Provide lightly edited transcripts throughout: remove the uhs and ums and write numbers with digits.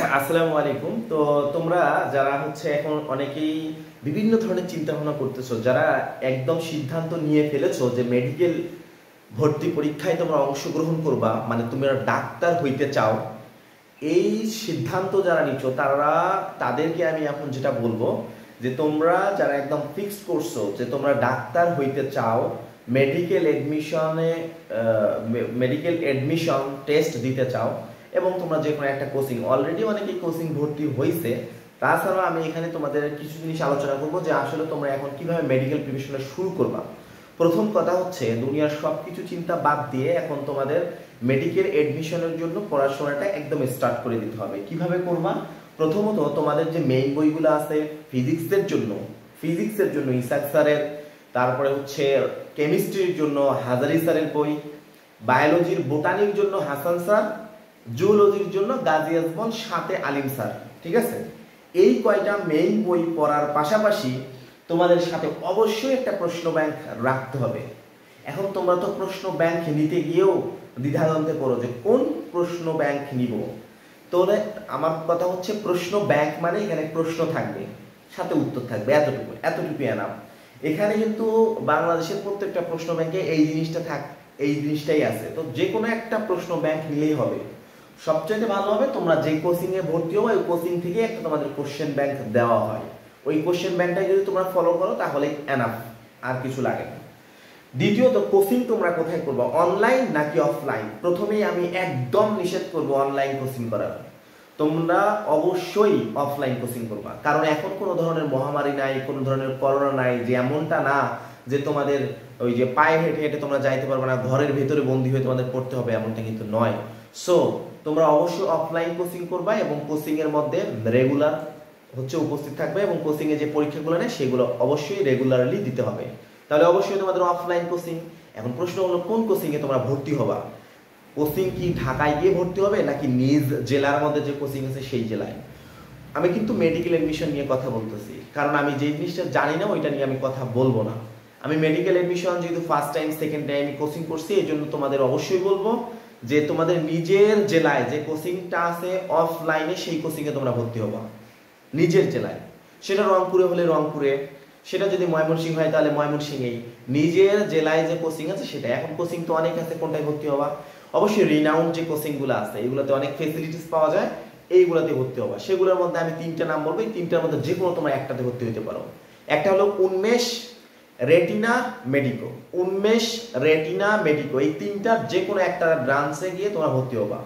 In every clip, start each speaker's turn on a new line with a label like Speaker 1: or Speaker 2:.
Speaker 1: আসসালামু আলাইকুম। তো তোমরা যারা হচ্ছে এখন অনেকেই বিভিন্ন ধরনের চিন্তা ভাবনা করতেছো, যারা একদম সিদ্ধান্ত নিয়ে ফেলেছো যে মেডিকেল ভর্তি পরীক্ষায় তোমরা অংশগ্রহণ করবা, মানে তোমরা ডাক্তার হইতে চাও, এই সিদ্ধান্ত যারা নিচ্ছ তাদেরকে আমি এখন যেটা বলবো যে তোমরা যারা একদম ফিক্সড করছো যে তোমরা ডাক্তার হইতে চাও, মেডিকেল এডমিশনে মেডিকেল এডমিশন টেস্ট দিতে চাও এবং তোমরা যে কোনো একটা কোচিং, অলরেডি অনেকেই কোচিং ভর্তি হয়েছে, তাছাড়াও আমি এখানে তোমাদের কিছু জিনিস আলোচনা করবো যে আসলে তোমরা এখন কিভাবে মেডিকেল প্রিপারেশন শুরু করবা। প্রথম কথা হচ্ছে দুনিয়ার সব কিছু চিন্তা বাদ দিয়ে এখন তোমাদের মেডিকেল এডমিশনের জন্য পড়াশোনাটা একদম স্টার্ট করে দিতে হবে। কিভাবে করবা? প্রথমত তোমাদের যে মেইন বইগুলো আছে ফিজিক্সের জন্য ইসাক স্যারের, তারপরে হচ্ছে কেমিস্ট্রির জন্য হাজারি স্যারের বই, বায়োলজির বোটানির জন্য হাসান স্যার, জুলজির জন্য গাজী আজমল, সাথে আলিম স্যার। ঠিক আছে, এই কয়টা মেইন বই পড়ার পাশাপাশি তোমাদের সাথে অবশ্যই একটা প্রশ্ন ব্যাংক রাখতে হবে। এখন তোমরা তো প্রশ্ন ব্যাংক নিতে গিয়েও দ্বিধাদ্বন্দ্বে পড়ো যে কোন প্রশ্ন ব্যাংক নিব। তাহলে আমার কথা হচ্ছে প্রশ্ন ব্যাংক মানে এখানে প্রশ্ন থাকবে, সাথে উত্তর থাকবে, এতটুকু এনাফ। এখানে কিন্তু বাংলাদেশের প্রত্যেকটা প্রশ্ন ব্যাংকে এই জিনিসটাই আছে। তো যে কোনো একটা প্রশ্ন ব্যাংক নিলেই হবে। সবচেয়ে ভালো হবে তোমরা যে কোচিং এ ভর্তি হবে ওই কোচিং থেকে একটা তোমাদের কোশ্চেন ব্যাংক দেওয়া হয়, ওই কোশ্চেন ব্যাংকটা যদি তোমরা ফলো করো তাহলে এনাফ, আর কিছু লাগে না। দ্বিতীয়ত, কোচিং তোমরা কোথায় করবো, অনলাইন নাকি অফলাইন? প্রথমেই আমি একদম নিষেধ করবো অনলাইন কোচিং করার। তোমরা অবশ্যই অফলাইন কোচিং করবা, কারণ এখন কোনো ধরনের মহামারী নাই, কোনো ধরনের করোনা নাই, যে এমনটা না যে তোমাদের ওই যে পায়ে হেঁটে হেঁটে তোমরা যাইতে পারবে না, ঘরের ভেতরে বন্দী হয়ে তোমাদের পড়তে হবে, এমনটা কিন্তু নয়। সো তোমরা অবশ্যই অফলাইন কোচিং করবা এবং কোচিং এর মধ্যে রেগুলার হচ্ছে উপস্থিত থাকবে এবং কোচিং এ যে পরীক্ষাগুলো নেয় সেগুলো অবশ্যই রেগুলারলি দিতে হবে। তাহলে অবশ্যই তোমাদের অফলাইন কোচিং। এখন প্রশ্ন হলো কোন কোচিং এ তোমরা ভর্তি হবা? কোচিং কি ঢাকায় গিয়ে ভর্তি হবে নাকি নিজ জেলার মধ্যে যে কোচিং আছে সেই জেলায়? আমি কিন্তু মেডিকেল এডমিশন নিয়ে কথা বলতেছি, কারণ আমি যে জিনিসটা জানি না ওইটা নিয়ে আমি কথা বলবো না। আমি মেডিকেল এডমিশন যেহেতু first time second time coaching করছি, এই জন্য তোমাদের অবশ্যই বলবো যে তোমাদের নিজের জেলায় যে কোচিংটা আছে অফলাইনে, সেই কোচিং এ তোমরা ভর্তি হবা নিজের জেলায়। সেটা রংপুরে হলে রংপুরে, সেটা যদি ময়মনসিংহ হয় তাহলে ময়মনসিংহেই। নিজের জেলায় যে কোচিং আছে সেটা। এখন কোচিং তো অনেক আছে, কোনটায় ভর্তি হবা? অবশ্যই রিনাউন্ড যে কোচিংগুলো আছে এগুলোতে অনেক ফেসিলিটিস পাওয়া যায়, এইগুলোতে ভর্তি হবা। সেগুলোর মধ্যে আমি 3টা নাম বলবো, এই 3টার মধ্যে যে কোনো তোমরা একটাতে ভর্তি হতে পারো। একটা হলো উন্মেষ রেটিনা মেডিকো, এই 3টার যে কোনো একটা ব্রাঞ্চে গিয়ে তোমরা ভর্তি হবা।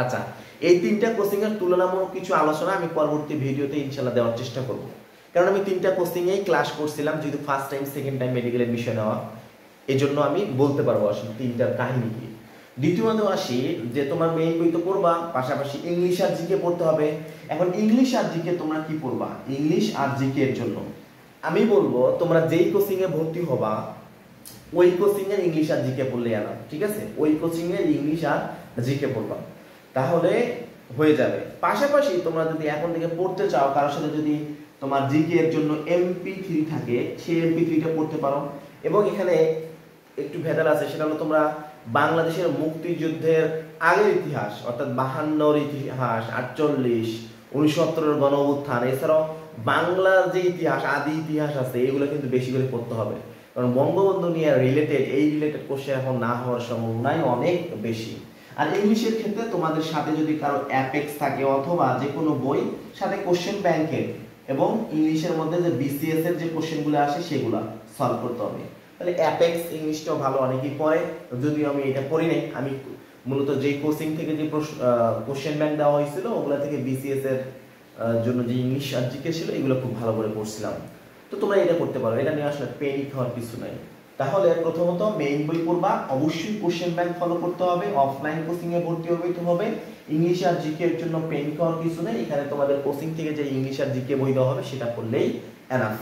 Speaker 1: আচ্ছা, এই 3টা কোচিং এর তুলনামূলক কিছু আলোচনা আমি পরবর্তী ভিডিওতে ইনশাআল্লাহ দেওয়ার চেষ্টা করব, কারণ আমি 3টা কোচিং এই ক্লাস করছিলাম, যেহেতু first time second time medical admission নেওয়া, এই জন্য আমি বলতে পারবো আসলে 3টার কাহিনী কি। দ্বিতীয়ত আসি যে তোমার মেইন বই তো পড়বা, পাশাপাশি ইংলিশ আর জিকে পড়তে হবে। এখন ইংলিশ আর জিকে তোমরা কি পড়বা? ইংলিশ আর জিকে এর জন্য আমি বলবো তোমরা যেই কোচিং এ ভর্তি হবা ওই কোচিং এর ইংলিশ আর জিকে পড়লে আনা, ঠিক আছে? ওই কোচিং এর ইংলিশ আর জিকে পড়বা, তাহলে হয়ে যাবে। পাশাপাশি তোমরা যদি এখন থেকে পড়তে চাও, কারোর সাথে যদি তোমার জিকে এর জন্য MP3 থাকে, সেই MP3টা পড়তে পারো। এবং এখানে একটু ভেদাল আছে, সেটা হলো তোমরা বাংলাদেশের মুক্তিযুদ্ধের আগের ইতিহাস, অর্থাৎ 52-র ইতিহাস, 48, 69-এর গণ অভ্যুত্থান, এছাড়াও বাংলার যে ইতিহাস, আদি ইতিহাস আছে, এগুলো কিন্তু বেশি করে পড়তে হবে, কারণ বঙ্গবন্ধু নিয়ে রিলেটেড কোশ্চেন এখন না হওয়ার সম্ভাবনাই অনেক বেশি। আর ইংলিশের ক্ষেত্রে তোমাদের সাথে যদি কারো অ্যাপেক্স থাকে অথবা যে কোনো বই সাথে কোশ্চেন ব্যাংকের, এবং ইংলিশের মধ্যে যে BCS এর যে কোশ্চেনগুলো আসে সেগুলো সলভ করতে হবে। তাহলে অ্যাপেক্স ইংলিশটাও ভালো অনেকেই পড়ে, যদিও আমি এটা পড়ি নাই। আমি মূলত যে কোচিং থেকে যে কোশ্চেন ব্যাংক দেওয়া হয়েছিল ওগুলা থেকে BCS এর জন্য যে ইংলিশ আর জিকে ছিল এগুলো খুব ভালো করে পড়ছিলাম। তো তোমরা এটা করতে পারো, এটা নিয়ে আসলে পেনিক হওয়ার কিছু নাই। তাহলে প্রথমত মেইন বই পড়বা, অবশ্যই কোশ্চেন ব্যাংক ফলো করতে হবে, অফলাইন কোচিং এ ভর্তি হবে। ইংলিশ আর জিকে এর জন্য পেনিক হওয়ার কিছু নেই, এখানে তোমাদের কোচিং থেকে যে ইংলিশ আর জিকে বই দেওয়া হবে সেটা পড়লেই এনাফ।